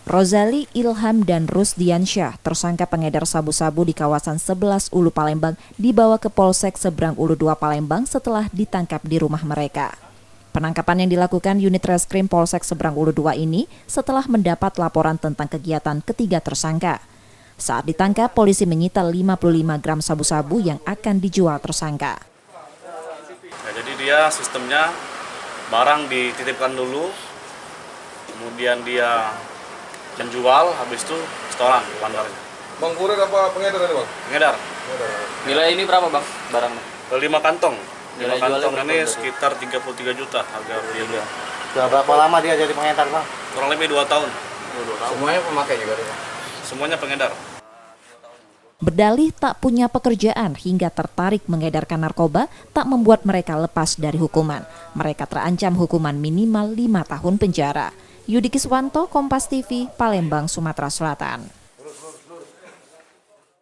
Rozali, Ilham, dan Rusdiansyah, tersangka pengedar sabu-sabu di kawasan 11 Ulu Palembang, dibawa ke Polsek Seberang Ulu 2 Palembang setelah ditangkap di rumah mereka. Penangkapan yang dilakukan unit reskrim Polsek Seberang Ulu 2 ini setelah mendapat laporan tentang kegiatan ketiga tersangka. Saat ditangkap, polisi menyita 55 gram sabu-sabu yang akan dijual tersangka. Ya, jadi dia sistemnya barang dititipkan dulu, kemudian dia menjual, habis itu setoran bandarnya. Bang kurir apa pengedar ini bang? Pengedar. Nilai ini berapa bang barangnya? 5 kantong. 5 Nilai kantong jualnya ini berapa? sekitar 33 juta harga rupiahnya. Sudah berapa lama dia jadi pengedar bang? Kurang lebih 2 tahun. Semuanya pemakai juga bang? Semuanya pengedar. Berdalih tak punya pekerjaan hingga tertarik mengedarkan narkoba tak membuat mereka lepas dari hukuman. Mereka terancam hukuman minimal 5 tahun penjara. Yudi Kiswanto, Kompas TV, Palembang, Sumatera Selatan.